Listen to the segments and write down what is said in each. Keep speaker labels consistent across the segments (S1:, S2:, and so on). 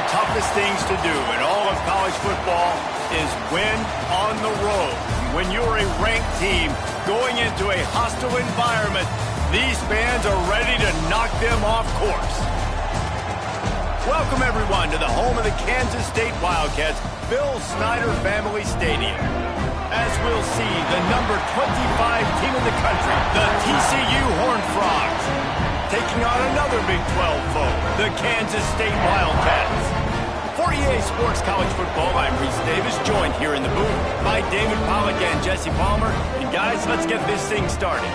S1: toughest things to do in all of college football is win on the road. When you're a ranked team going into a hostile environment, these fans are ready to knock them off course. Welcome, everyone, to the home of the Kansas State Wildcats, Bill Snyder Family Stadium. As we'll see, the number 25 team in the country, the TCU Horned Frogs, taking on another Big 12 foe, the Kansas State Wildcats. For EA Sports College Football, I'm Reese Davis, joined here in the booth by David Pollack and Jesse Palmer. And guys, let's get this thing started.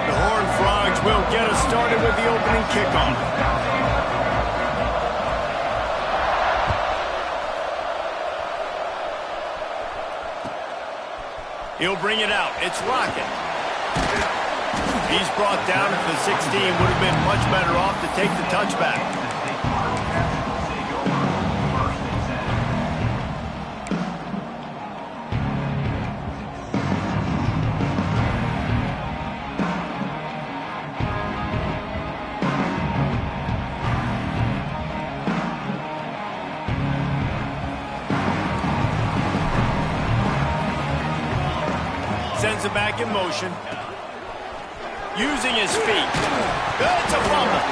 S1: The Horned Frogs will get us started with the opening kickoff. He'll bring it out. It's Rocket. He's brought down at the 16. Would have been much better off to take the touchback. Sends it back in motion. Using his feet. That's a fumble.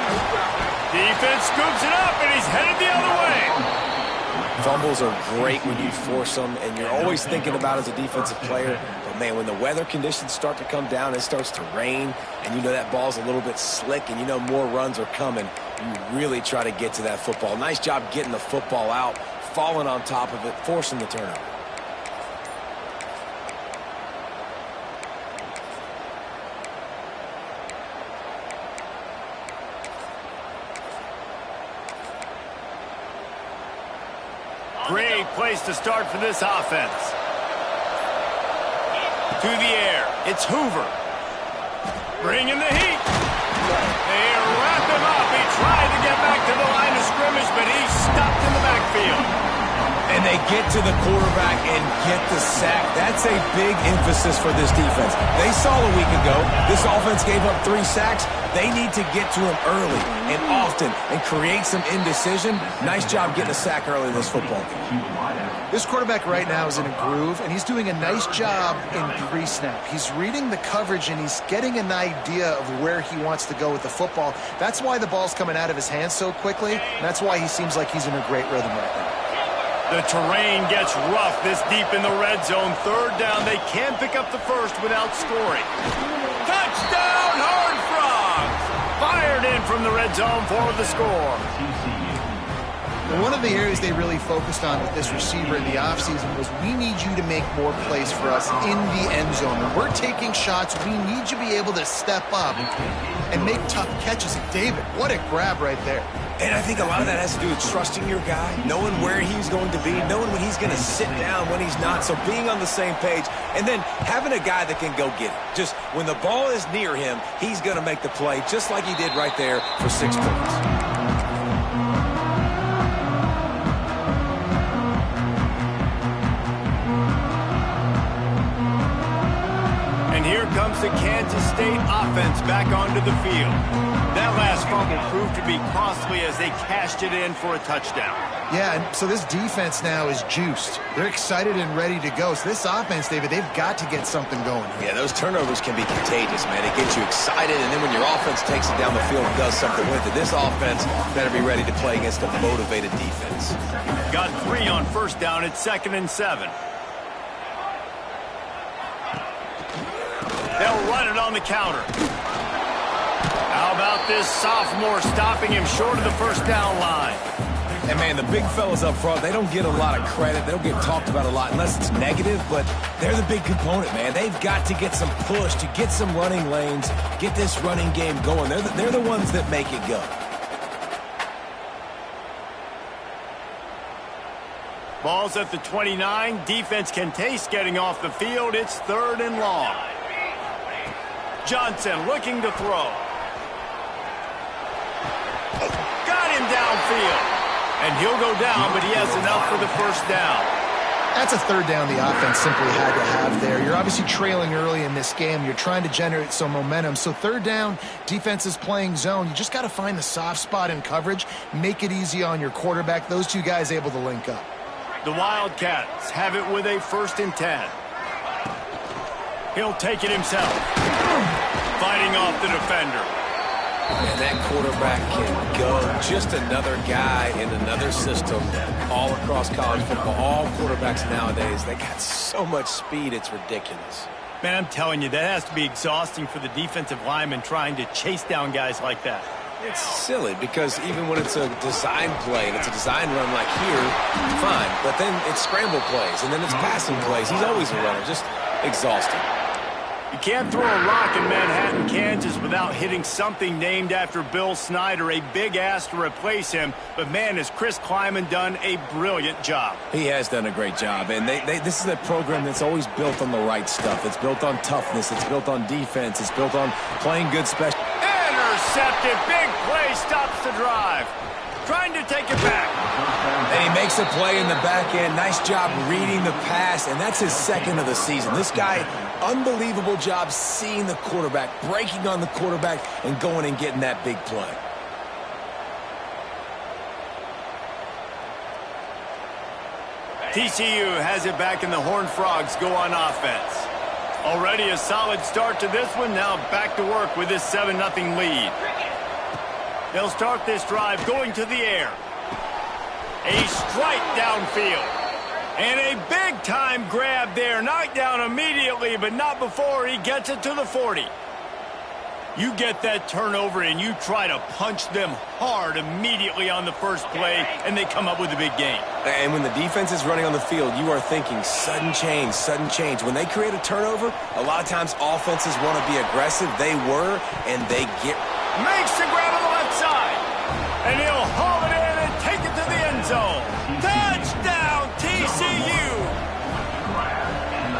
S1: Defense scoops it up, and he's headed the other way.
S2: Fumbles are great when you force them, and you're always thinking about as a defensive player. But, man, when the weather conditions start to come down, it starts to rain, and you know that ball's a little bit slick, and you know more runs are coming, you really try to get to that football. Nice job getting the football out, falling on top of it, forcing the turnover.
S1: Great place to start for this offense. To the air, it's Hoover. Bringing the heat. They wrap him up. He tried to get back to the line of scrimmage, but he's stopped in the backfield.
S2: And they get to the quarterback and get the sack. That's a big emphasis for this defense. They saw a week ago, this offense gave up 3 sacks. They need to get to him early and often and create some indecision. Nice job getting a sack early in this football game.
S3: This quarterback right now is in a groove, and he's doing a nice job in pre-snap. He's reading the coverage, and he's getting an idea of where he wants to go with the football. That's why the ball's coming out of his hands so quickly, and that's why he seems like he's in a great rhythm right now.
S1: The terrain gets rough this deep in the red zone. 3rd down. They can't pick up the first without scoring. Touchdown, Horned Frogs! Fired in from the red zone for the score.
S3: Well, one of the areas they really focused on with this receiver in the offseason was we need you to make more plays for us in the end zone. When we're taking shots, we need you to be able to step up and make tough catches. David, what a grab right there.
S2: And I think a lot of that has to do with trusting your guy, knowing where he's going to be, knowing when he's going to sit down, when he's not, so being on the same page, and then having a guy that can go get it. Just when the ball is near him, he's going to make the play, just like he did right there for 6 points.
S1: And here comes the Kansas State offense back onto the field. That last fumble proved to be costly as they cashed it in for a touchdown.
S3: Yeah, and so this defense now is juiced. They're excited and ready to go. So this offense, David, they've got to get something going.
S2: Yeah, those turnovers can be contagious, man. It gets you excited, and then when your offense takes it down the field and does something with it, this offense better be ready to play against a motivated defense.
S1: Got 3 on 1st down. It's 2nd and 7. They'll run it on the counter. How about this sophomore stopping him short of the 1st down line?
S2: And, man, the big fellas up front, they don't get a lot of credit. They don't get talked about a lot unless it's negative, but they're the big component, man. They've got to get some push, to get some running lanes, get this running game going. They're the ones that make it go.
S1: Ball's at the 29. Defense can taste getting off the field. It's 3rd and long. Johnson looking to throw. Got him downfield. And he'll go down, but he has enough for the first down.
S3: That's a third down the offense simply had to have there. You're obviously trailing early in this game. You're trying to generate some momentum. So third down, defense is playing zone. You just got to find the soft spot in coverage, make it easy on your quarterback. Those two guys able to link up.
S1: The Wildcats have it with a 1st and 10. He'll take it himself. Fighting off the defender.
S2: And that quarterback can go. Just another guy in another system all across college football. All quarterbacks nowadays, they got so much speed, it's ridiculous.
S1: Man, I'm telling you, that has to be exhausting for the defensive lineman trying to chase down guys like that.
S2: It's silly because even when it's a design play and it's a design run like here, fine. But then it's scramble plays and then it's passing plays. He's always a runner. Just exhausting.
S1: You can't throw a rock in Manhattan, Kansas without hitting something named after Bill Snyder, a big ass to replace him. But, man, has Chris Kleiman done a brilliant job.
S2: He has done a great job. And this is a program that's always built on the right stuff. It's built on toughness. It's built on defense. It's built on playing good special.
S1: Intercepted. Big play stops the drive. Trying to take it back.
S2: And he makes a play in the back end. Nice job reading the pass, and that's his 2nd of the season. This guy, unbelievable job seeing the quarterback, breaking on the quarterback, and going and getting that big play.
S1: TCU has it back, and the Horned Frogs go on offense. Already a solid start to this one. Now back to work with this 7-0 lead. They'll start this drive going to the air. A strike downfield. And a big-time grab there. Knocked down immediately, but not before he gets it to the 40. You get that turnover, and you try to punch them hard immediately on the first play, and they come up with a big gain.
S2: And when the defense is running on the field, you are thinking sudden change, sudden change. When they create a turnover, a lot of times offenses want to be aggressive. They were, and they get...
S1: Makes the grab on the left side. And he'll haul it in and take it to the end zone. Touchdown, TCU!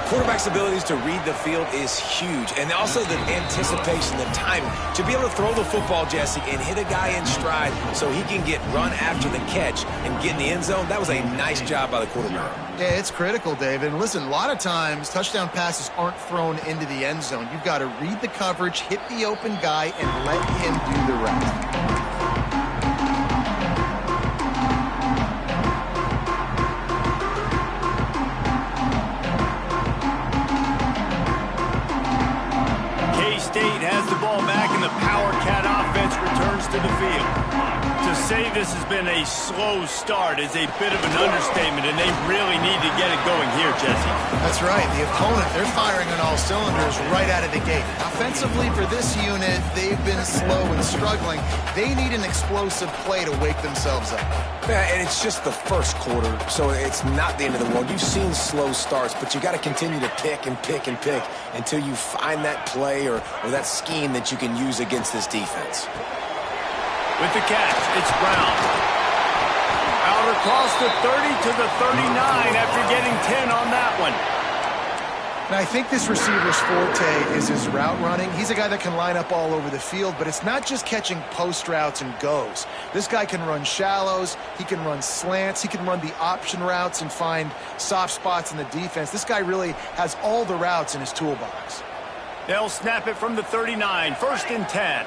S2: Quarterback's abilities to read the field is huge. And also the anticipation, the timing. To be able to throw the football, Jesse, and hit a guy in stride so he can get run after the catch and get in the end zone, that was a nice job by the quarterback.
S3: Yeah, it's critical, David. And listen, a lot of times touchdown passes aren't thrown into the end zone. You've got to read the coverage, hit the open guy, and let him do the rest.
S1: K-State has the ball back, and the Power Cat offense returns to the field. To say this has been a slow start is a bit of an understatement, and they really need to get it going here, Jesse.
S3: That's right. The opponent, they're firing on all cylinders right out of the gate. Offensively, for this unit, they've been slow and struggling. They need an explosive play to wake themselves up.
S2: Yeah, and it's just the first quarter, so it's not the end of the world. You've seen slow starts, but you got to continue to pick and pick and pick until you find that play or that scheme that you can use against this defense.
S1: With the catch, it's Brown. Out across the 30 to the 39 after getting 10 on that one.
S3: And I think this receiver's forte is his route running. He's a guy that can line up all over the field, but it's not just catching post routes and goes. This guy can run shallows, he can run slants, he can run the option routes and find soft spots in the defense. This guy really has all the routes in his toolbox.
S1: They'll snap it from the 39, 1st and 10.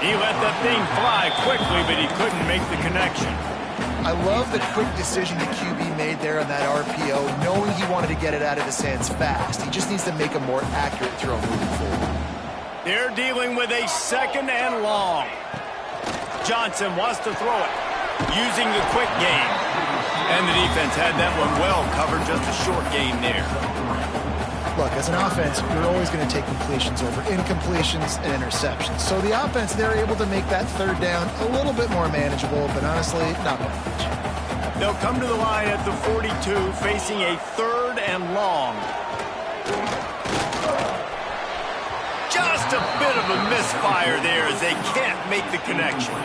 S1: He let that thing fly quickly, but he couldn't make the connection.
S3: I love the quick decision the QB made there on that RPO, knowing he wanted to get it out of his hands fast. He just needs to make a more accurate throw moving forward.
S1: They're dealing with a 2nd and long. Johnson wants to throw it, using the quick game. And the defense had that one well covered, just a short gain there.
S3: Look, as an offense, you're always going to take completions over incompletions and interceptions. So the offense, they're able to make that third down a little bit more manageable, but honestly, not much.
S1: They'll come to the line at the 42, facing a 3rd and long. Just a bit of a misfire there as they can't make the connection.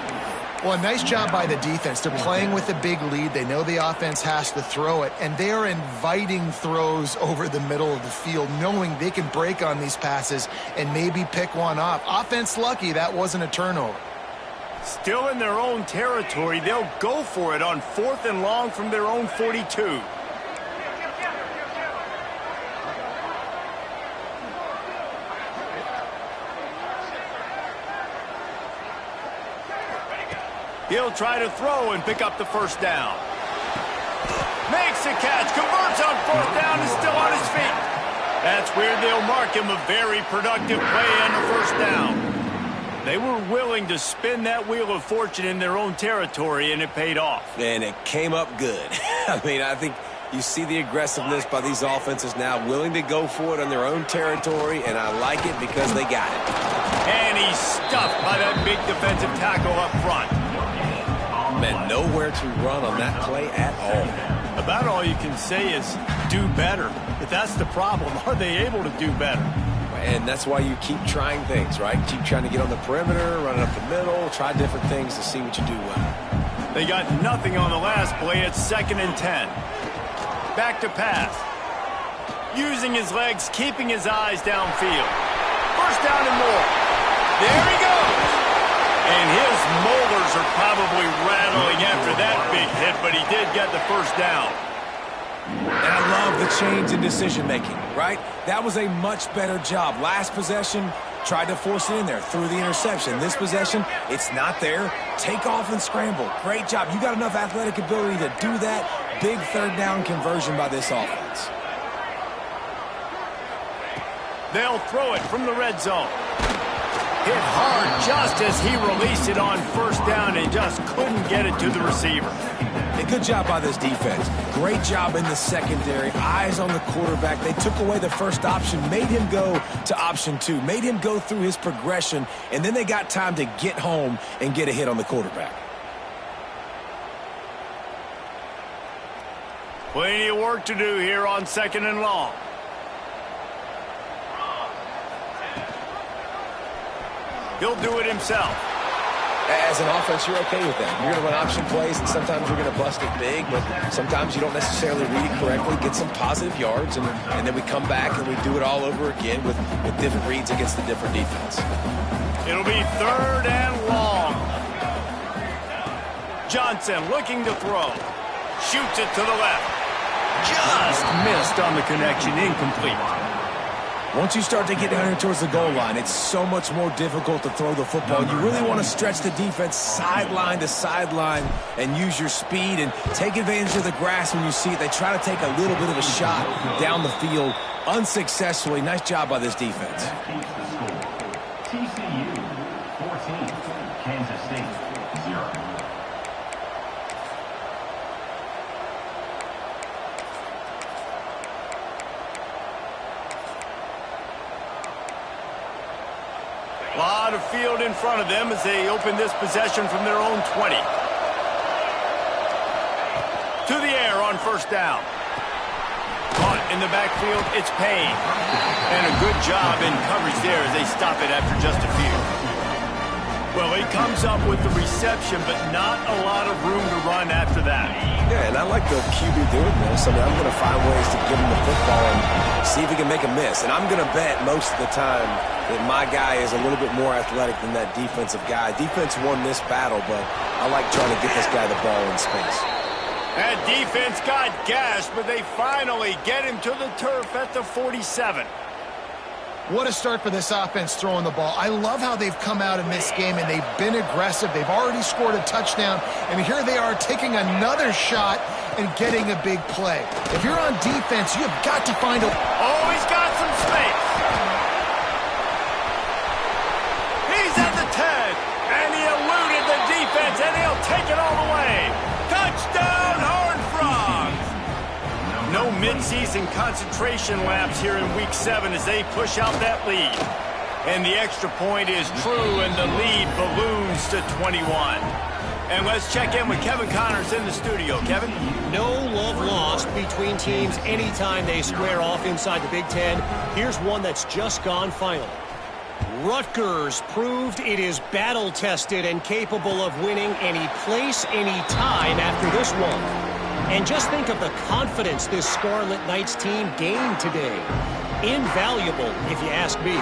S3: Well, a nice job by the defense. They're playing with a big lead. They know the offense has to throw it, and they are inviting throws over the middle of the field, knowing they can break on these passes and maybe pick one off. Offense lucky that wasn't a turnover.
S1: Still in their own territory, they'll go for it on 4th and long from their own 42. He'll try to throw and pick up the first down. Makes a catch, converts on 4th down, and still on his feet. That's where they'll mark him a very productive play on the first down. They were willing to spin that wheel of fortune in their own territory, and it paid off.
S2: And it came up good. I mean, I think you see the aggressiveness by these offenses now, willing to go for it on their own territory, and I like it because they got it.
S1: And he's stuffed by that big defensive tackle up front.
S2: Man, nowhere to run on that play at all.
S1: About all you can say is do better. But that's the problem. Are they able to do better?
S2: And that's why you keep trying things, right? Keep trying to get on the perimeter, running up the middle, try different things to see what you do well.
S1: They got nothing on the last play. It's 2nd and 10. Back to pass. Using his legs, keeping his eyes downfield. First down and more. There he goes. And his molars are probably rattling after that big hit, but he did get the first down.
S2: And I love the change in decision-making, right? That was a much better job. Last possession, tried to force it in there, threw the interception. This possession, it's not there. Take off and scramble. Great job. You got enough athletic ability to do that. Big 3rd down conversion by this offense.
S1: They'll throw it from the red zone. Hit hard just as he released it on 1st down and just couldn't get it to the receiver.
S2: A good job by this defense. Great job in the secondary. Eyes on the quarterback. They took away the first option, made him go to option 2, made him go through his progression, and then they got time to get home and get a hit on the quarterback.
S1: Plenty of work to do here on 2nd and long. He'll do it himself.
S2: As an offense, you're okay with that. You're going to run option plays, and sometimes you're going to bust it big, but sometimes you don't necessarily read it correctly, get some positive yards, and then we come back and we do it all over again with different reads against the different defense.
S1: It'll be 3rd and long. Johnson looking to throw. Shoots it to the left. Just missed on the connection, incomplete.
S2: Once you start to get down here towards the goal line, it's so much more difficult to throw the football. You really want to stretch the defense sideline to sideline and use your speed and take advantage of the grass when you see it. They try to take a little bit of a shot down the field unsuccessfully. Nice job by this defense.
S4: TCU 14, Kansas State 0.
S1: A lot of field in front of them as they open this possession from their own 20. To the air on 1st down. Caught in the backfield, it's Payne. And a good job in coverage there as they stop it after just a few. Well, he comes up with the reception, but not a lot of room to run after that.
S2: Yeah, and I like the QB doing this. I mean, I'm going to find ways to give him the football and see if he can make a miss. And I'm going to bet most of the time that my guy is a little bit more athletic than that defensive guy. Defense won this battle, but I like trying to get this guy the ball in space.
S1: That defense got gashed, but they finally get him to the turf at the 47.
S3: What a start for this offense throwing the ball. I love how they've come out in this game, and they've been aggressive. They've already scored a touchdown, and here they are taking another shot and getting a big play. If you're on defense, you've got to find a...
S1: Oh, he's got some space. He's at the 10, and he eluded the defense, and he'll take it all the way. Touchdown, Horned Frogs! No mid-season concentration laps here in Week 7 as they push out that lead. And the extra point is true, and the lead balloons to 21. And let's check in with Kevin Connors in the studio. Kevin?
S5: No love lost between teams anytime they square off inside the Big Ten. Here's one that's just gone final. Rutgers proved it is battle-tested and capable of winning any place, any time after this one. And just think of the confidence this Scarlet Knights team gained today. Invaluable, if you ask me.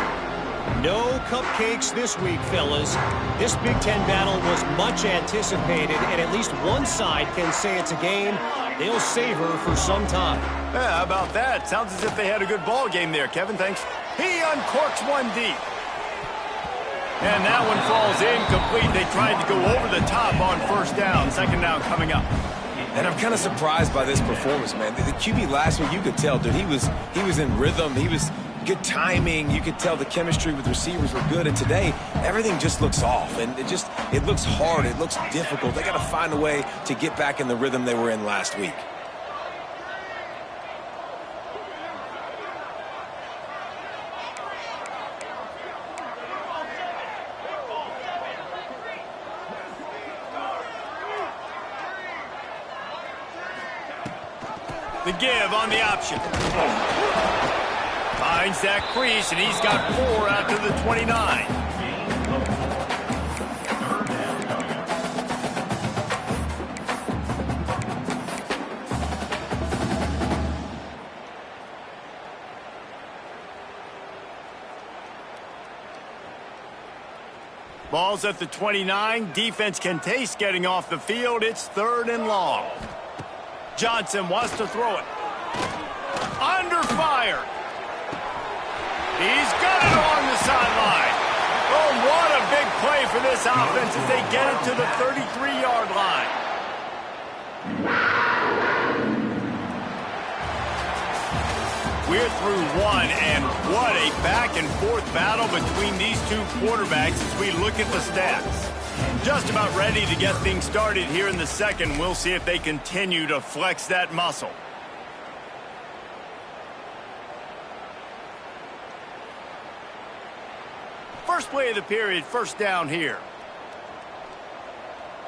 S5: No cupcakes this week, fellas. This Big Ten battle was much anticipated, and at least one side can say it's a game they'll savor for some time.
S1: Yeah, how about that? Sounds as if they had a good ball game there, Kevin. Thanks. He uncorks one deep. And that one falls incomplete. They tried to go over the top on first down. Second down coming up.
S2: And I'm kind of surprised by this performance, man. The QB last week, you could tell, dude, he was in rhythm. He was good timing. You could tell the chemistry with receivers were good. And today, everything just looks off. And it looks hard. It looks difficult. They got to find a way to get back in the rhythm they were in last week.
S1: The give on the option. Finds that crease, and he's got 4 out to the 29. Ball's at the 29. Defense can taste getting off the field. It's 3rd and long. Johnson wants to throw it. Under fire. He's got it on the sideline. Oh, what a big play for this offense as they get it to the 33-yard line. We're through one, and what a back-and-forth battle between these two quarterbacks as we look at the stats. Just about ready to get things started here in the second. We'll see if they continue to flex that muscle. First play of the period, first down here.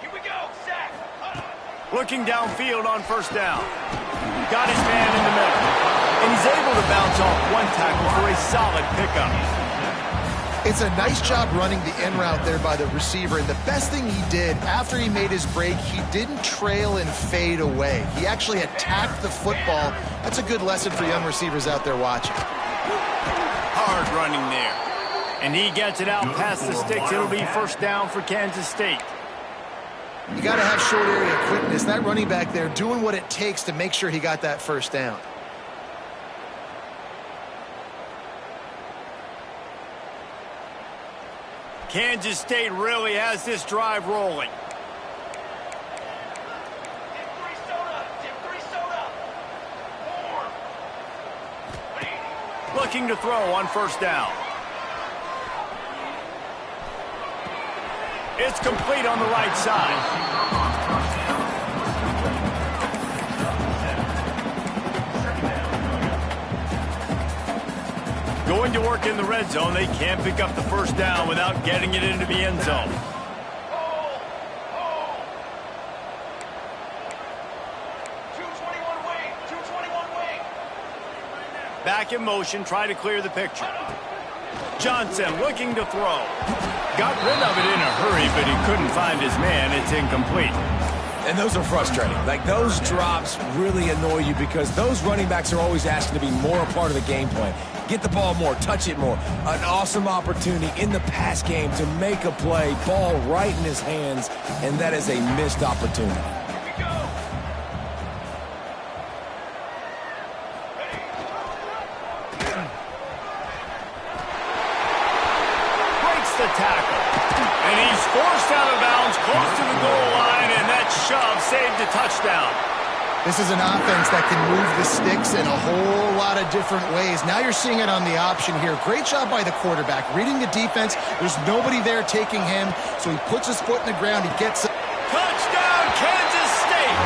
S6: Here we go, sack.
S1: Looking downfield on first down. Got his man in the middle. And he's able to bounce off one tackle for a solid pickup.
S3: It's a nice job running the in route there by the receiver, and the best thing he did after he made his break, he didn't trail and fade away. He actually attacked the football. That's a good lesson for young receivers out there watching.
S1: Hard running there. And he gets it out past the sticks. It'll be first down for Kansas State.
S3: You got to have short area quickness. That running back there doing what it takes to make sure he got that first down.
S1: Kansas State really has this drive rolling. Looking to throw on first down. It's complete on the right side. Going to work in the red zone. They can't pick up the first down without getting it into the end zone. Back in motion, try to clear the picture. Johnson looking to throw. Got rid of it in a hurry, but he couldn't find his man. It's incomplete.
S2: And those are frustrating. Like, those drops really annoy you because those running backs are always asking to be more a part of the game plan. Get the ball more, touch it more. An awesome opportunity in the pass game to make a play, ball right in his hands, and that is a missed opportunity.
S1: Breaks the tackle. And he's forced out of bounds close to the goal line, and that shove saved a touchdown.
S3: This is an offense that can move the sticks in a whole lot of different ways. Now you're seeing it on the option here. Great job by the quarterback. Reading the defense, there's nobody there taking him, so he puts his foot in the ground. He gets it.
S1: Touchdown, Kansas State.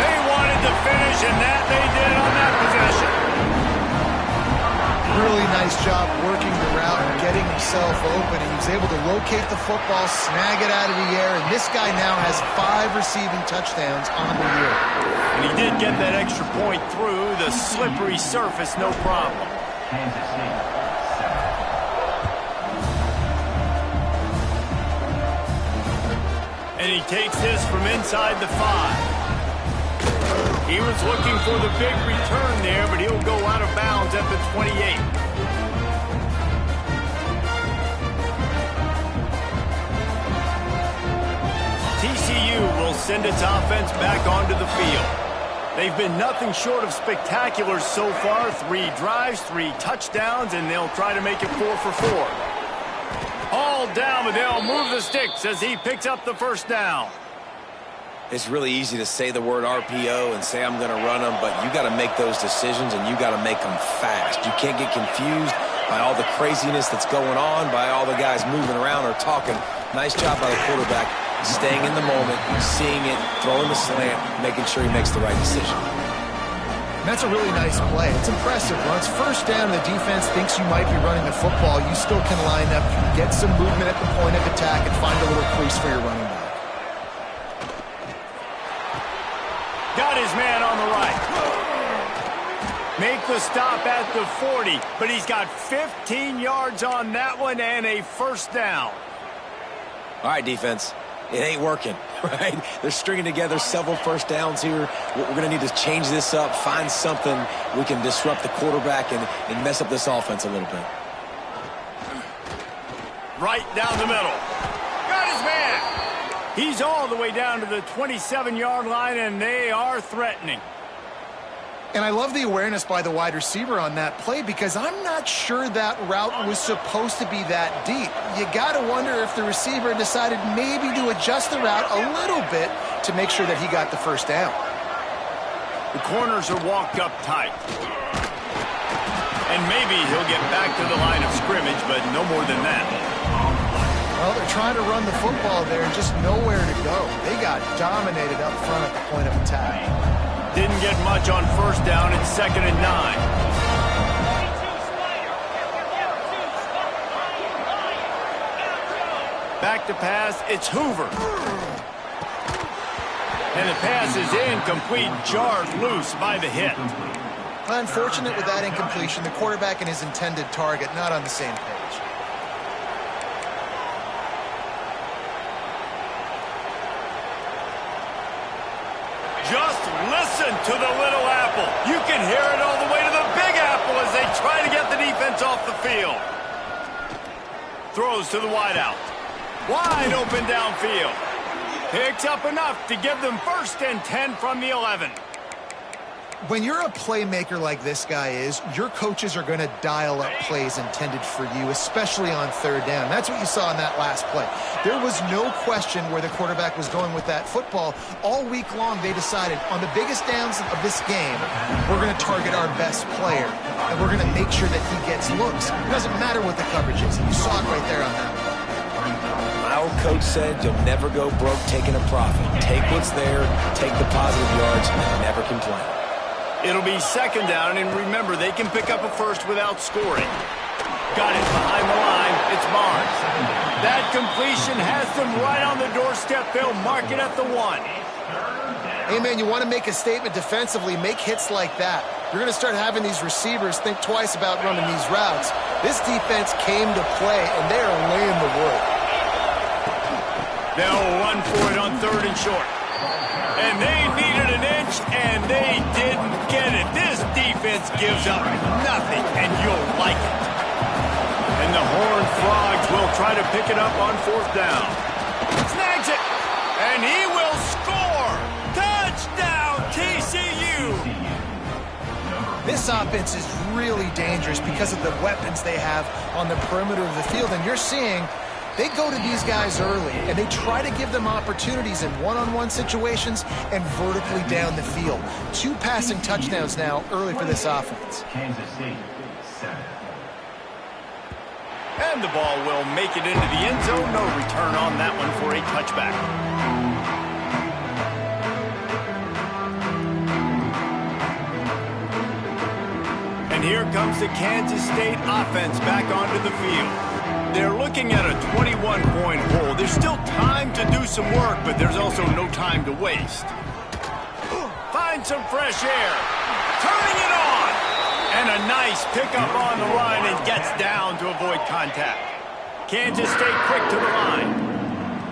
S1: They wanted to finish, and that they did on that possession.
S3: Really nice job working the route and getting himself open. He was able to locate the football, snag it out of the air, and this guy now has 5 receiving touchdowns on the year.
S1: And he did get that extra point through the slippery surface, no problem.
S4: Kansas State, 7.
S1: And he takes this from inside the 5. He was looking for the big return there, but he'll go out of bounds at the 28. TCU will send its offense back onto the field. They've been nothing short of spectacular so far. 3 drives, 3 touchdowns, and they'll try to make it 4 for 4. All down, but they'll move the sticks as he picks up the first down.
S2: It's really easy to say the word RPO and say I'm going to run them, but you got to make those decisions and you got to make them fast. You can't get confused by all the craziness that's going on, by all the guys moving around or talking. Nice job by the quarterback, staying in the moment, seeing it, throwing the slant, making sure he makes the right decision.
S3: That's a really nice play. It's impressive. Once first down, the defense thinks you might be running the football. You still can line up, get some movement at the point of attack, and find a little crease for your running back.
S1: Got his man on the right. Make the stop at the 40, but he's got 15 yards on that one and a first down.
S2: All right, defense. It ain't working, right? They're stringing together several first downs here. We're going to need to change this up, find something we can disrupt the quarterback and mess up this offense a little bit.
S1: Right down the middle. Got his man. He's all the way down to the 27-yard line, and they are threatening.
S3: And I love the awareness by the wide receiver on that play because I'm not sure that route was supposed to be that deep. You got to wonder if the receiver decided maybe to adjust the route a little bit to make sure that he got the first down.
S1: The corners are walked up tight. And maybe he'll get back to the line of scrimmage, but no more than that.
S3: Well, they're trying to run the football there and just nowhere to go. They got dominated up front at the point of attack.
S1: Didn't get much on first down. It's 2nd and 9. Back to pass. It's Hoover. And the pass is incomplete, jarred loose by the hit.
S3: Unfortunate with that incompletion. The quarterback and his intended target not on the same page.
S1: Just listen to the little apple. You can hear it all the way to the big apple as they try to get the defense off the field. Throws to the wideout. Wide open downfield. Picks up enough to give them 1st and 10 from the 11.
S3: When you're a playmaker like this guy is, your coaches are going to dial up plays intended for you, especially on 3rd down. That's what you saw in that last play. There was no question where the quarterback was going with that football. All week long, they decided on the biggest downs of this game, we're going to target our best player, and we're going to make sure that he gets looks. It doesn't matter what the coverage is. You saw it right there on that one.
S2: My old coach said you'll never go broke taking a profit. Take what's there, take the positive yards, and never complain.
S1: It'll be 2nd down, and remember, they can pick up a first without scoring. Got it behind the line. It's Barnes. That completion has them right on the doorstep. They'll mark it at the 1.
S3: Hey, man, you want to make a statement defensively, make hits like that. You're going to start having these receivers think twice about running these routes. This defense came to play, and they are laying the wood.
S1: They'll run for it on 3rd and short. And they needed an inch, and they didn't get it. This defense gives up nothing, and you'll like it. And the Horned Frogs will try to pick it up on 4th down. Snags it, and he will score. Touchdown, TCU.
S3: This offense is really dangerous because of the weapons they have on the perimeter of the field, and you're seeing they go to these guys early, and they try to give them opportunities in one-on-one situations and vertically down the field. 2 passing touchdowns now early for this offense.
S4: Kansas State, 7.
S1: And the ball will make it into the end zone. No return on that one for a touchback. And here comes the Kansas State offense back onto the field. They're looking at a 21-point hole. There's still time to do some work, but there's also no time to waste. Find some fresh air. Turning it on. And a nice pickup on the line and gets down to avoid contact. Kansas State quick to the line.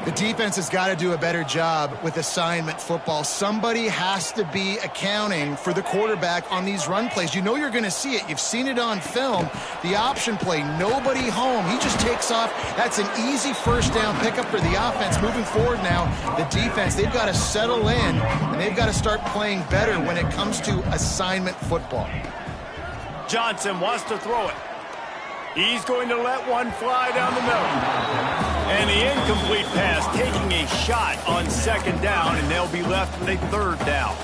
S3: The defense has got to do a better job with assignment football. Somebody has to be accounting for the quarterback on these run plays. You know you're going to see it. You've seen it on film. The option play, nobody home. He just takes off. That's an easy first down pickup for the offense. Moving forward now, the defense, they've got to settle in, and they've got to start playing better when it comes to assignment football.
S1: Johnson wants to throw it. He's going to let one fly down the middle. And the incomplete pass, taking a shot on second down, and they'll be left with a third down.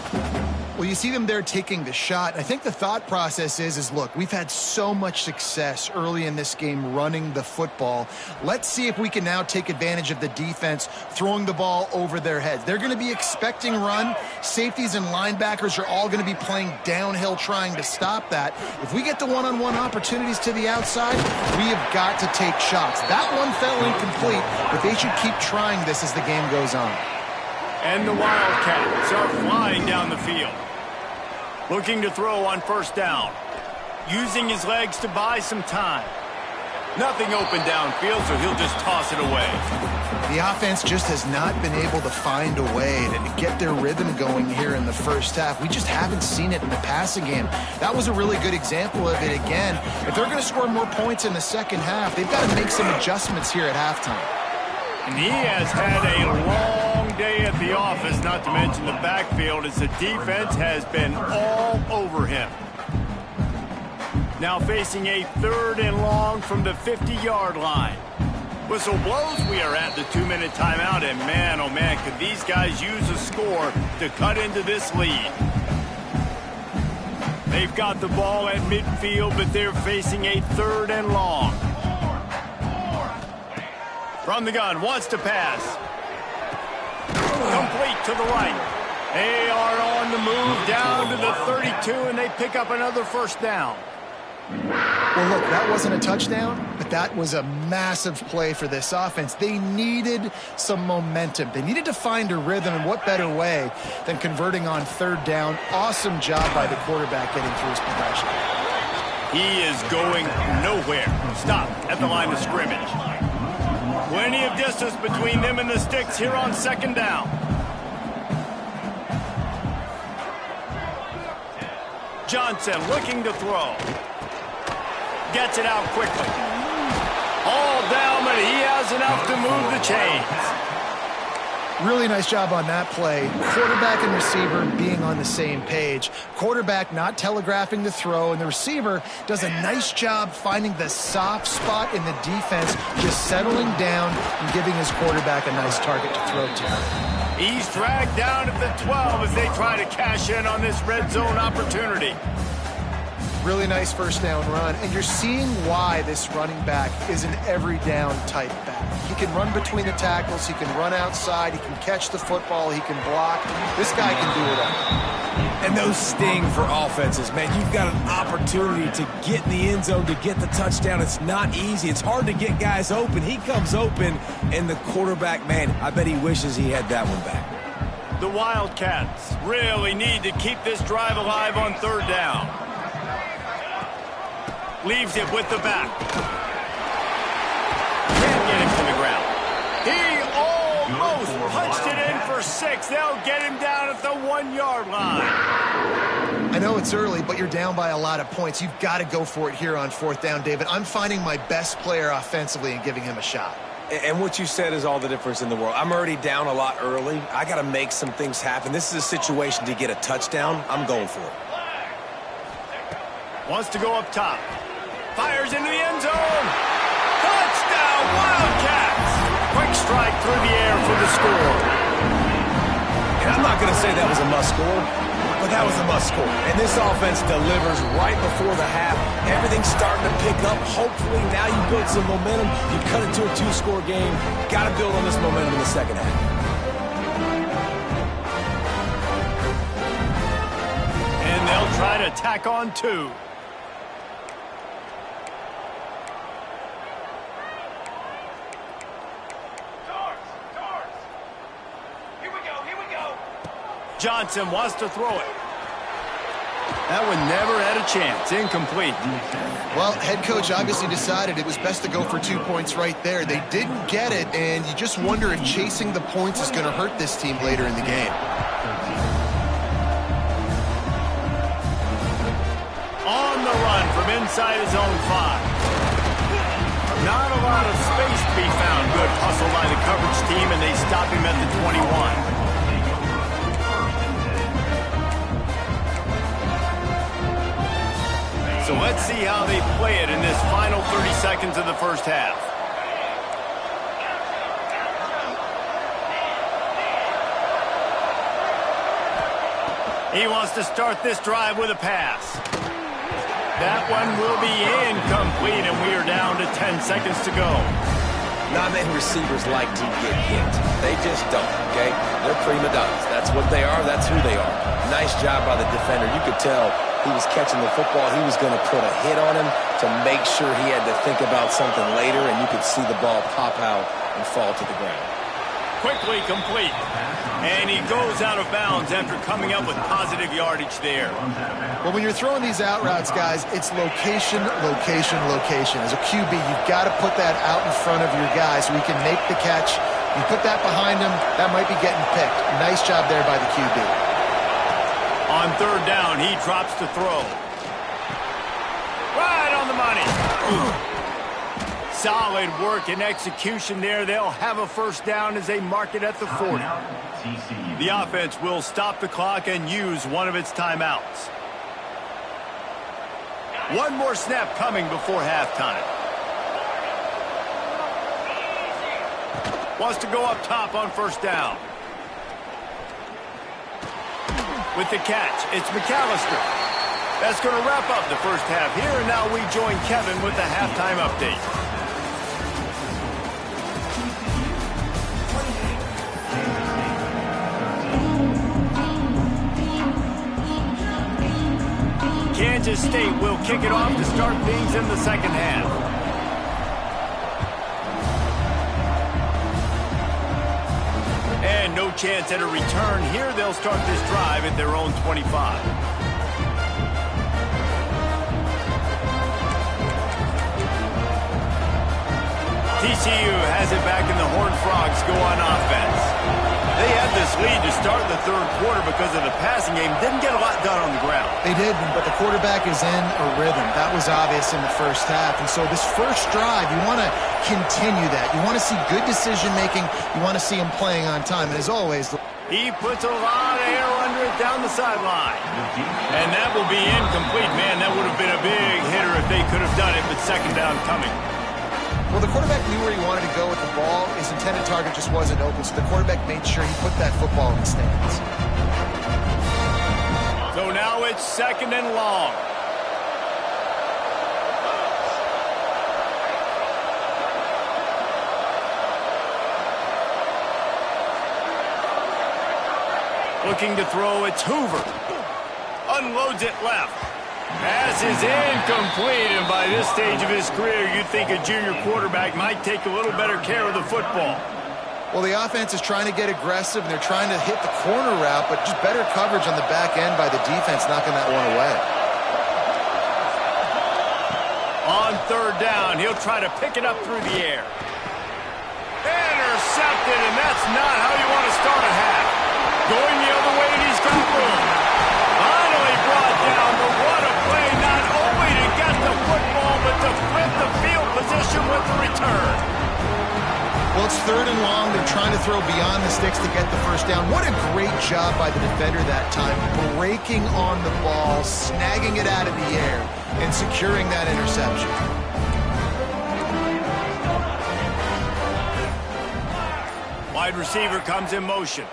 S3: Well, you see them there taking the shot. I think the thought process is look, we've had so much success early in this game running the football. Let's see if we can now take advantage of the defense throwing the ball over their heads. They're going to be expecting run. Safeties and linebackers are all going to be playing downhill trying to stop that. If we get the one-on-one opportunities to the outside, we have got to take shots. That one fell incomplete, but they should keep trying this as the game goes on.
S1: And the Wildcats are flying down the field. Looking to throw on first down. Using his legs to buy some time. Nothing open downfield, so he'll just toss it away.
S3: The offense just has not been able to find a way to get their rhythm going here in the first half. We just haven't seen it in the passing game. That was a really good example of it again. If they're going to score more points in the second half, they've got to make some adjustments here at halftime.
S1: And he has had a long day at the office, not to mention the backfield, as the defense has been all over him. Now facing a third and long from the 50-yard line. Whistle blows, we are at the 2-minute timeout, and man, oh man, could these guys use a score to cut into this lead. They've got the ball at midfield, but they're facing a third and long. From the gun, wants to pass. Complete to the right. They are on the move down to the 32, and they pick up another first down.
S3: Well, look, that wasn't a touchdown, but that was a massive play for this offense. They needed some momentum. They needed to find a rhythm, and what better way than converting on third down. Awesome job by the quarterback getting through his progression.
S1: He is going nowhere. Stop at the line of scrimmage. Plenty of distance between them and the sticks here on second down. Johnson looking to throw. Gets it out quickly. All down, but he has enough to move the chains.
S3: Really nice job on that play. Quarterback and receiver being on the same page. Quarterback not telegraphing the throw, and the receiver does a nice job finding the soft spot in the defense, just settling down and giving his quarterback a nice target to throw to.
S1: He's dragged down at the 12 as they try to cash in on this red zone opportunity.
S3: Really nice first down run, and you're seeing why this running back is an every down type back. He can run between the tackles, he can run outside, he can catch the football, he can block. This guy can do it all.
S2: And those sting for offenses, man. You've got an opportunity to get in the end zone, to get the touchdown. It's not easy. It's hard to get guys open. He comes open, and the quarterback, man, I bet he wishes he had that one back.
S1: The Wildcats really need to keep this drive alive on third down. Leaves it with the back. Can't get him to the ground. He almost punched it in for 6. They'll get him down at the 1-yard line.
S3: I know it's early, but you're down by a lot of points. You've got to go for it here on fourth down, David. I'm finding my best player offensively and giving him a shot.
S2: And what you said is all the difference in the world. I'm already down a lot early. I got to make some things happen. This is a situation to get a touchdown. I'm going for it.
S1: Wants to go up top. Fires into the end zone. Touchdown, Wildcats. Quick strike through the air for the score.
S2: And I'm not going to say that was a must score, but that was a must score. And this offense delivers right before the half. Everything's starting to pick up. Hopefully now you build some momentum. You cut it to a 2-score game. Got to build on this momentum in the second half.
S1: And they'll try to tack on 2. Johnson wants to throw it. That one never had a chance. Incomplete.
S3: Well, head coach obviously decided it was best to go for 2 points right there. They didn't get it, and you just wonder if chasing the points is going to hurt this team later in the game.
S1: On the run from inside his own 5. Not a lot of space to be found. Good hustle by the coverage team, and they stop him at the 21. So let's see how they play it in this final 30 seconds of the first half. He wants to start this drive with a pass. That one will be incomplete, and we are down to 10 seconds to go.
S2: Not many receivers like to get hit. They just don't, okay? They're prima donnas. That's what they are. That's who they are. Nice job by the defender. You could tell he was catching the football. He was going to put a hit on him to make sure he had to think about something later, and you could see the ball pop out and fall to the ground.
S1: Quickly complete. And he goes out of bounds after coming up with positive yardage there.
S3: Well, when you're throwing these out routes, guys, it's location, location, location. As a QB, you've got to put that out in front of your guy so he can make the catch. You put that behind him, that might be getting picked. Nice job there by the QB.
S1: On third down, he drops to throw. Right on the money. Solid work and execution there. They'll have a first down as they mark it at the 40. The offense will stop the clock and use one of its timeouts. One more snap coming before halftime. Wants to go up top on first down. With the catch, it's McAllister. That's going to wrap up the first half here, and now we join Kevin with the halftime update. Kansas State will kick it off to start things in the second half. And no chance at a return here. They'll start this drive at their own 25. TCU has it back, and the Horned Frogs go on offense. They had this lead to start the third quarter because of the passing game. Didn't get a lot done on the ground.
S3: They did, but the quarterback is in a rhythm. That was obvious in the first half. And so this first drive, you want to continue that. You want to see good decision-making. You want to see him playing on time. And as always,
S1: he puts a lot of air under it down the sideline. And that will be incomplete. Man, that would have been a big hitter if they could have done it, but second down coming.
S3: well, the quarterback knew where he wanted to go with the ball. His intended target just wasn't open, so the quarterback made sure he put that football in the stands.
S1: So now it's second and long. Looking to throw, it's Hoover. Unloads it left. Pass is incomplete, and by this stage of his career, you'd think a junior quarterback might take a little better care of the football.
S3: Well, the offense is trying to get aggressive, and they're trying to hit the corner route, but just better coverage on the back end by the defense, knocking that one away.
S1: On third down, he'll try to pick it up through the air. Intercepted, and that's not how you want to start a half. Going the other way, and he's got room. Finally brought down, but what a play, not only to get the football, but to flip the field position with the return.
S3: Well, it's third and long. They're trying to throw beyond the sticks to get the first down. What a great job by the defender that time, breaking on the ball, snagging it out of the air, and securing that interception.
S1: Wide receiver comes in motion.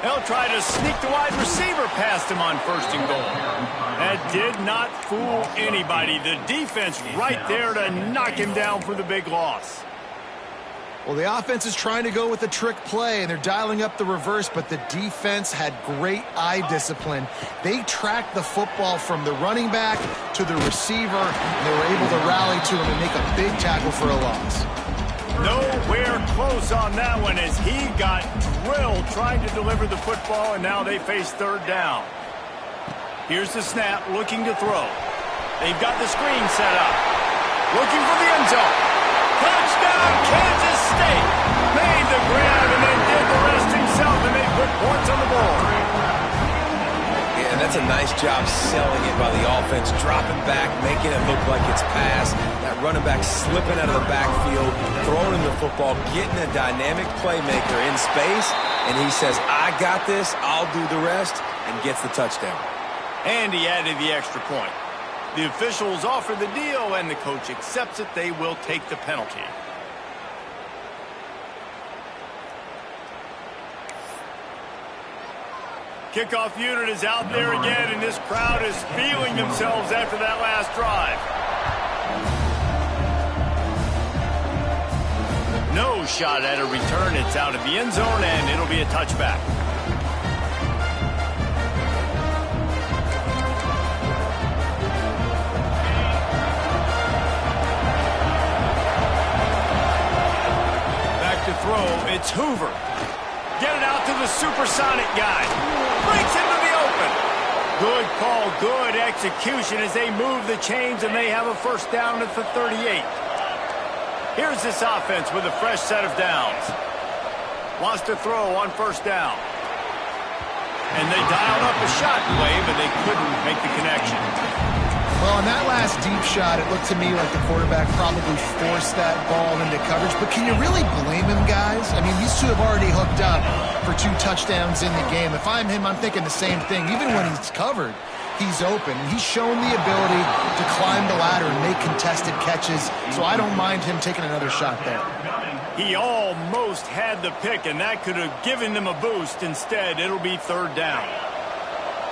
S1: He'll try to sneak the wide receiver past him on first and goal. That did not fool anybody. The defense right there to knock him down for the big loss.
S3: Well, the offense is trying to go with a trick play, and they're dialing up the reverse, but the defense had great eye discipline. They tracked the football from the running back to the receiver, and they were able to rally to him and make a big tackle for a loss.
S1: Nowhere close on that one as he got drilled trying to deliver the football, and now they face third down. Here's the snap, looking to throw. They've got the screen set up. Looking for the end zone. Touchdown, Kansas State. Made the grab and then did the rest himself, and they put points on the board.
S2: Yeah, and that's a nice job selling it by the offense, dropping back, making it look like it's pass. That running back slipping out of the backfield, throwing him the football, getting a dynamic playmaker in space, and he says, I got this, I'll do the rest, and gets the touchdown.
S1: And he added the extra point. The officials offer the deal, and the coach accepts it. They will take the penalty. Kickoff unit is out there again, and this crowd is feeling themselves after that last drive. No shot at a return. It's out of the end zone, and it'll be a touchback. Back to throw. It's Hoover. Get it out to the supersonic guy. Breaks into the open. Good call, good execution as they move the chains, and they have a first down at the 38. Here's this offense with a fresh set of downs. Wants to throw on first down. And they dialed up a shot play, but they couldn't make the connection.
S3: Well, on that last deep shot, it looked to me like the quarterback probably forced that ball into coverage. But can you really blame him, guys? I mean, these two have already hooked up for 2 touchdowns in the game. If I'm him, I'm thinking the same thing. Even when he's covered, he's open. He's shown the ability to climb the ladder and make contested catches. So I don't mind him taking another shot there.
S1: He almost had the pick, and that could have given them a boost. Instead, it'll be third down.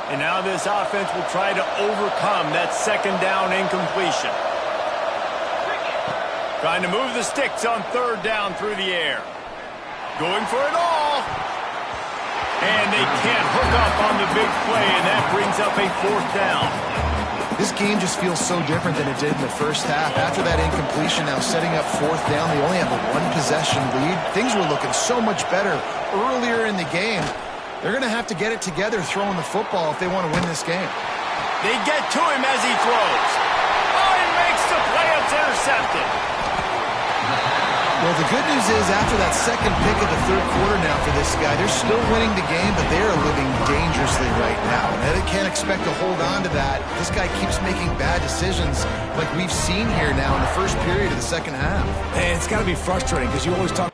S1: And now this offense will try to overcome that second down incompletion. Trying to move the sticks on third down through the air. Going for it all. And they can't hook up on the big play, and that brings up a fourth down.
S3: This game just feels so different than it did in the first half. After that incompletion, now setting up fourth down, they only have a 1-possession lead. Things were looking so much better earlier in the game. They're going to have to get it together throwing the football if they want to win this game.
S1: They get to him as he throws. Oh, he makes the play. It's intercepted.
S3: Well, the good news is after that second pick of the third quarter now for this guy, they're still winning the game, but they are living dangerously right now. And they can't expect to hold on to that. This guy keeps making bad decisions like we've seen here now in the first period of the second half.
S2: Man, it's got to be frustrating because you always talk.